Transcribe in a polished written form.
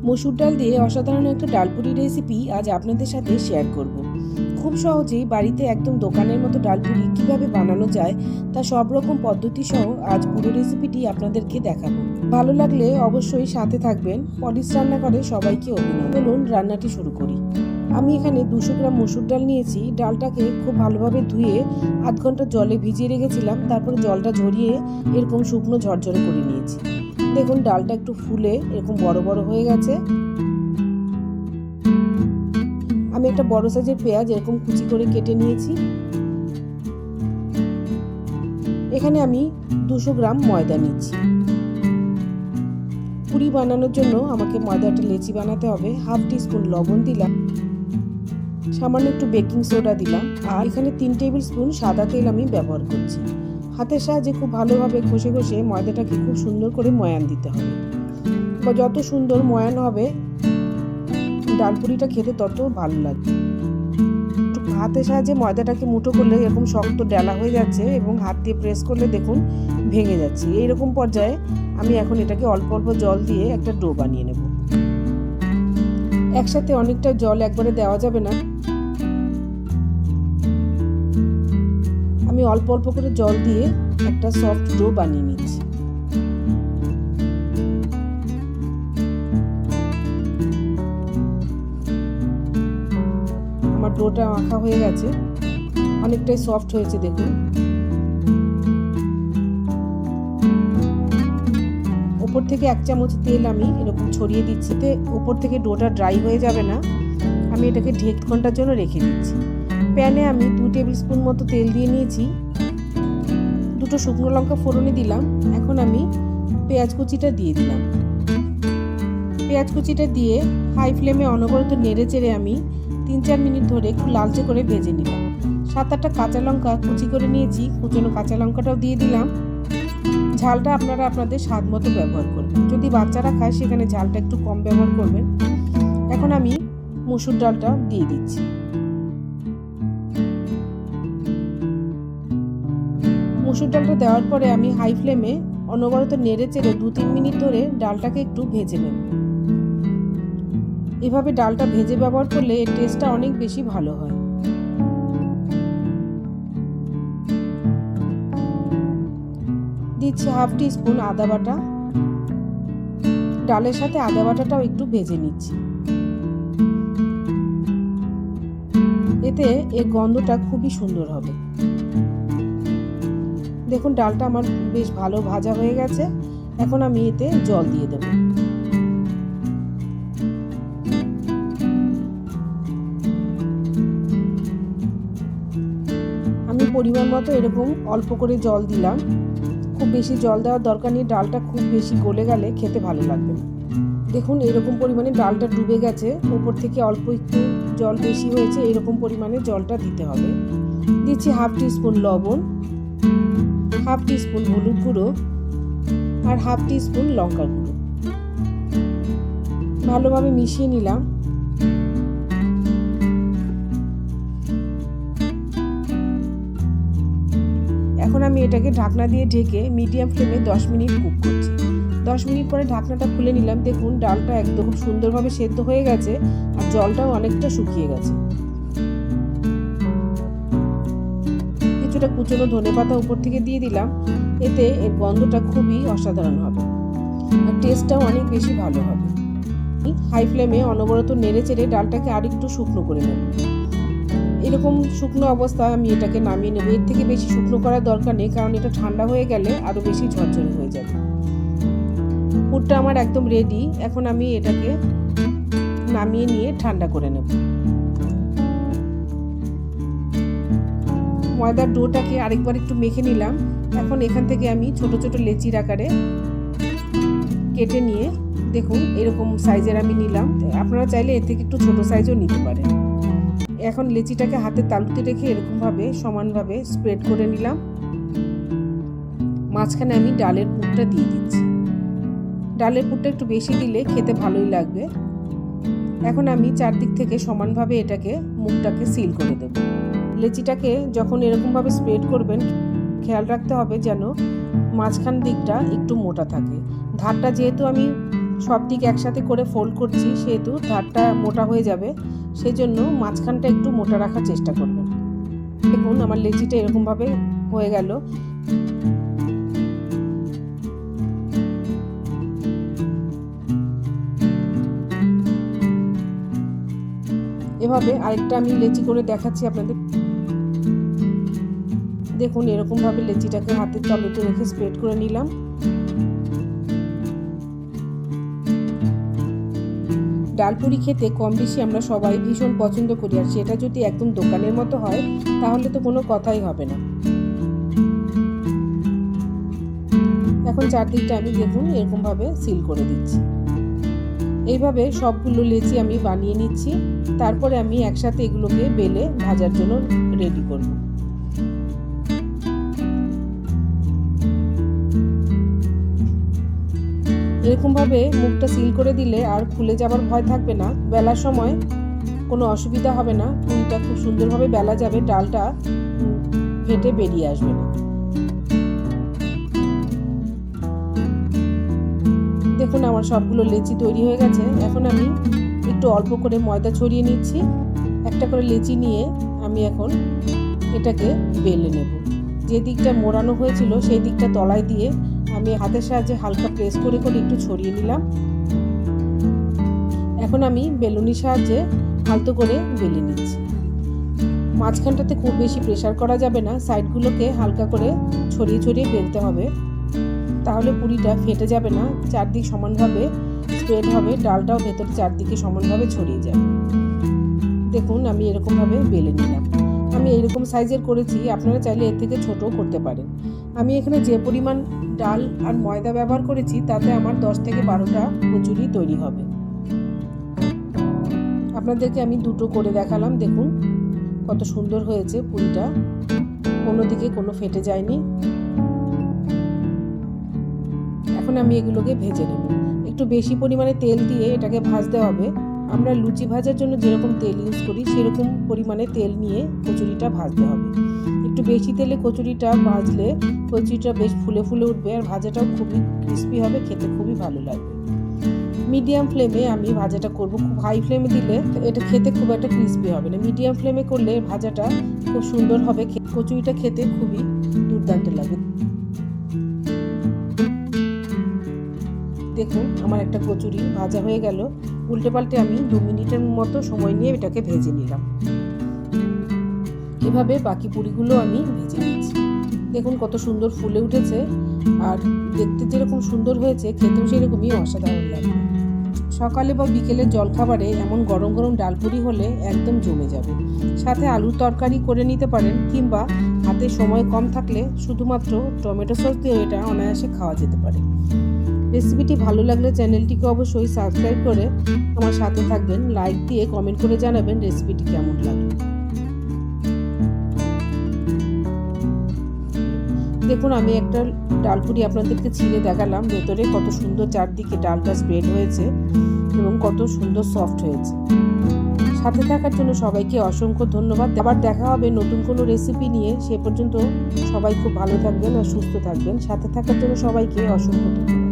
মসুর ডাল দিয়ে অসাধারণ একটা ডালপুরি রেসিপি আজ আপনাদের সাথে শেয়ার করব। খুব সহজেই বাড়িতে একদম দোকানের মতো ডালপুরি কিভাবে বানানো যায় তা সব রকম পদ্ধতি সহ আজ পুরো রেসিপিটি আপনাদেরকে দেখাবো। ভালো লাগলে অবশ্যই সাথে থাকবেন। পলিশ রান্না করে সবাইকে অভিনন্দন। চলুন রান্নাটি শুরু করি। আমি এখানে 200 গ্রাম মসুর ডাল নিয়েছি। ডালটাকে খুব ভালোভাবে ধুয়ে আধ ঘন্টা জলে ভিজিয়ে রেখেছিলাম। তারপরে জলটা ঝরিয়ে এরকম শুকনো ঝরঝরে করে নিয়েছি। দেখুন ডালটা একটু ফুলে এরকম বড় বড় হয়ে গেছে। আমি একটা বড় সাইজের পেঁয়াজ এরকম কুচি করে কেটে নিয়েছি। এখানে আমি 200 গ্রাম ময়দা নিচ্ছি। পুরি বানানোর জন্য আমাকে ময়দাটা লেচি বানাতে হবে। হাফ টিস্পুন লবণ দিলাম, সামান্য একটু বেকিং সোডা দিলাম, আর এখানে 3 টেবিল স্পুন সাদা তেল আমি ব্যবহার করছি। হাতের সাহায্যে খুব ভালোভাবে ঘষে ঘষে ময়দাটাকে খুব সুন্দর করে ময়ান দিতে হবে। যত সুন্দর ময়ান হবে ডালপুরিটা খেতে তত ভালো লাগবে। হাতের সাহায্যে ময়দাটাকে মুঠো করলে এরকম শক্ত ডালা হয়ে যাচ্ছে এবং হাত দিয়ে প্রেস করলে দেখুন ভেঙে যাচ্ছে। এইরকম পর্যায়ে আমি এখন এটাকে অল্প অল্প জল দিয়ে একটা ডো বানিয়ে নেব। একসাথে অনেকটা জল একবারে দেওয়া যাবে না। আমি অল্প অল্প করে জল দিয়ে একটা সফট ডো বানিয়ে নিচ্ছি। আমার ডোটা মাখা হয়ে গেছে, অনেকটাই সফট হয়েছে দেখুন। উপর থেকে 1 চামচ তেল আমি এরকম ছড়িয়ে দিচ্ছি। উপর থেকে ডোটা ড্রাই হয়ে যাবে না। আমি এটাকে 1.5 ঘন্টার জন্য রেখে দিচ্ছি। প্যানে আমি 2 টেবিল স্পুন মতো তেল দিয়ে নিয়েছি। 2টো শুকনো লঙ্কা ফোড়নে দিলাম। এখন আমি পেঁয়াজ কুচিটা দিয়ে দিলাম। পেঁয়াজ কুচিটা দিয়ে হাই ফ্লেমে অনবরত নেড়ে চেড়ে আমি 3-4 মিনিট ধরে একটু লালচে করে ভেজে নিলাম। 7-8টা কাঁচা লঙ্কা কুচি করে নিয়েছি, কুচনো কাঁচা লঙ্কাটাও দিয়ে দিলাম। ঝালটা আপনারা আপনাদের স্বাদ মতো ব্যবহার করবেন। যদি বাচ্চারা খায় সেখানে ঝালটা একটু কম ব্যবহার করবেন। এখন আমি মসুর ডালটা দিয়ে দিচ্ছি। মসুর ডালটা দেওয়ার পরে আমি হাই ফ্লেমে অনবরত নেড়ে চেড়ে 2-3 মিনিট ধরে ডালটাকে একটু ভেজে নেব। এভাবে ডালটা ভেজে ব্যবহার করলে এর টেস্টটা অনেক বেশি ভালো হয়। দিচ্ছি হাফ টিস্পুন আদা বাটা। ডালের সাথে আদা বাটাটাও একটু ভেজে নিচ্ছি। এতে এর গন্ধটা খুবই সুন্দর হবে। দেখুন ডালটা আমার বেশ ভালো ভাজা হয়ে গেছে। এখন আমি এতে জল দিয়ে দেব। আমি পরিমাণ মতো এরকম অল্প করে জল দিলাম। খুব বেশি জল দেওয়ার দরকার নেই, ডালটা খুব বেশি গলে গেলে খেতে ভালো লাগবে না। দেখুন এরকম পরিমাণে ডালটা ডুবে গেছে, উপর থেকে অল্প একটু জল বেশি হয়েছে, এরকম পরিমাণে জলটা দিতে হবে। দিচ্ছি হাফ টিস্পুন লবণ, হাফ টিস্পুন হলুদ গুঁড়ো আর হাফ টিস্পুন লঙ্কা গুঁড়ো। ভালোভাবে মিশিয়ে নিলাম। এখন আমি এটাকে ঢাকনা দিয়ে ঢেকে মিডিয়াম ফ্লেমে 10 মিনিট কুক করছি। 10 মিনিট পরে ঢাকনাটা খুলে নিলাম। দেখুন ডালটা একদম খুব সুন্দরভাবে সেদ্ধ হয়ে গেছে আর জলটাও অনেকটা শুকিয়ে গেছে। কিছুটা কুচনো ধনেপাতা উপর থেকে দিয়ে দিলাম। এতে এর গন্ধটা খুবই অসাধারণ হবে আর টেস্টটাও অনেক বেশি ভালো হবে। হাই ফ্লেমে অনবরত নেড়ে চেড়ে ডালটাকে আরেকটু শুকনো করে নেব। এরকম শুকনো অবস্থায় আমি এটাকে নামিয়ে নেব। এর থেকে বেশি শুকনো করার দরকার নেই, কারণ এটা ঠান্ডা হয়ে গেলে আরো বেশি ঝরঝরে হয়ে যাবে। পুরটা আমার একদম রেডি। এখন আমি এটাকে নামিয়ে নিয়ে ঠান্ডা করে নেব। ময়দার ডোটাকে আরেকবার একটু মেখে নিলাম। এখন এখান থেকে আমি ছোট ছোট লেচির আকারে কেটে নিয়ে দেখুন এরকম সাইজের আমি নিলাম। আপনারা চাইলে এর থেকে একটু ছোট সাইজও নিতে পারেন। এখন লেচিটাকে হাতে তালুতে রেখে এরকমভাবে সমানভাবে স্প্রেড করে নিলাম। মাঝখানে আমি ডালের পুরটা দিয়ে দিচ্ছি। ডালের পুরটা একটু বেশি দিলে খেতে ভালোই লাগবে। এখন আমি চারদিক থেকে সমানভাবে এটাকে মুখটাকে সিল করে দেব। লেচিটাকে যখন এরকমভাবে স্প্রেড করবেন খেয়াল রাখতে হবে যেন মাঝখান দিকটা একটু মোটা থাকে। ধারটা যেহেতু আমি সব দিক একসাথে করে ফোল্ড করছি, সেহেতু ধারটা মোটা হয়ে যাবে, সেজন্য মাঝখানটা একটু মোটা রাখার চেষ্টা করবেন। দেখুন আমার লেচিটা এরকমভাবে হয়ে গেল। এভাবে আরেকটা আমি লেচি করে দেখাচ্ছি আপনাদের। দেখুন এরকমভাবে লেচিটাকে হাতের তালুতে রেখে স্প্রেড করে নিলাম। ডালপুরি খেতে কম বেশি আমরা সবাই ভীষণ পছন্দ করি, আর সেটা যদি একদম দোকানের মতো হয় তাহলে তো কোনো কথাই হবে না। এখন চারদিকটা আমি দেখুন এরকমভাবে সিল করে দিচ্ছি। এইভাবে সবগুলো লেচি আমি বানিয়ে নিচ্ছি, তারপরে আমি একসাথে এগুলোকে বেলে ভাজার জন্য রেডি করব। এরকমভাবে মুখটা সিল করে দিলে আর খুলে যাবার ভয় থাকবে না, বেলার সময় কোনো অসুবিধা হবে না, পুরিটা খুব সুন্দরভাবে বেলা যাবে, ডালটা ফেটে বেরিয়ে আসবে না। দেখুন আমার সবগুলো লেচি তৈরি হয়ে গেছে। এখন আমি একটু অল্প করে ময়দা ছড়িয়ে নিচ্ছি। একটা করে লেচি নিয়ে আমি এখন এটাকে বেলে নেব। যে দিকটা মোড়ানো হয়েছিল সেই দিকটা তলায় দিয়ে আমি হাতের সাহায্যে হালকা প্রেস করে করে একটু ছড়িয়ে নিলাম। এখন আমি বেলুনির সাহায্যে আলতো করে বেলে নিচ্ছি। মাঝখানটাতে খুব বেশি প্রেসার করা যাবে না, সাইডগুলোকে হালকা করে ছড়িয়ে ছড়িয়ে বেলতে হবে, তাহলে পুরিটা ফেটে যাবে না, চারদিক সমানভাবে স্প্রেড হবে, ডালটাও ভেতরে চারদিকে সমানভাবে ছড়িয়ে যাবে। দেখুন আমি এরকমভাবে বেলে নিলাম। আমি এরকম সাইজের করেছি, আপনারা চাইলে এর থেকে ছোটও করতে পারেন। আমি এখানে যে পরিমাণ ডাল আর ময়দা ব্যবহার করেছি তাতে আমার 10 থেকে 12টা কচুরি তৈরি হবে। আপনাদেরকে আমি দুটো করে দেখালাম। দেখুন কত সুন্দর হয়েছে পুরিটা, কোনো দিকে কোনো ফেটে যায়নি। এখন আমি এগুলোকে ভেজে নেব। একটু বেশি পরিমাণে তেল দিয়ে এটাকে ভাজতে হবে। আমরা লুচি ভাজার জন্য যেরকম তেল ইউজ করি সেরকম পরিমাণে তেল নিয়ে কচুরিটা ভাজতে হবে। একটু বেশি তেলে কচুরিটা ভাজলে কচুরিটা বেশ ফুলে ফুলে উঠবে, আর ভাজাটাও খুবই ক্রিস্পি হবে, খেতে খুবই ভালো লাগবে। মিডিয়াম ফ্লেমে আমি ভাজাটা করব। খুব হাই ফ্লেমে দিলে এটা খেতে খুব একটা ক্রিস্পি হবে না। মিডিয়াম ফ্লেমে করলে ভাজাটা খুব সুন্দর হবে, কচুরিটা খেতে খুবই দুর্দান্ত লাগবে। দেখুন আমার একটা কচুরি ভাজা হয়ে গেল। উল্টে পাল্টে আমি 2 মিনিটের মতো সময় নিয়ে এটাকে ভেজে নিলাম। এভাবে বাকি পুরিগুলো আমি ভেজে নিচ্ছি। দেখুন কত সুন্দর ফুলে উঠেছে, আর দেখতে যেরকম সুন্দর হয়েছে খেতেও সেরকমই অসাধারণ লাগবে। সকালে বা বিকেলে জলখাবারে এমন গরম গরম ডালপুরি হলে একদম জমে যাবে। সাথে আলুর তরকারি করে নিতে পারেন, কিংবা হাতে সময় কম থাকলে শুধুমাত্র টমেটো সস দিয়ে এটা অনায়াসে খাওয়া যেতে পারে। রেসিপিটি ভালো লাগলে চ্যানেলটিকে অবশ্যই সাবস্ক্রাইব করে আমার সাথে থাকবেন। লাইক দিয়ে কমেন্ট করে জানাবেন রেসিপিটি কেমন লাগলো। দেখুন আমি একটা ডালপুরি আপনাদেরকে ছিঁড়ে দেখালাম, ভেতরে কত সুন্দর চারদিকে ডালটা স্প্রেড হয়েছে এবং কত সুন্দর সফট হয়েছে। সাথে থাকার জন্য সবাইকে অসংখ্য ধন্যবাদ। আবার দেখা হবে নতুন কোনো রেসিপি নিয়ে। সে পর্যন্ত সবাই খুব ভালো থাকবেন আর সুস্থ থাকবেন। সাথে থাকার জন্য সবাইকে অসংখ্য ধন্যবাদ।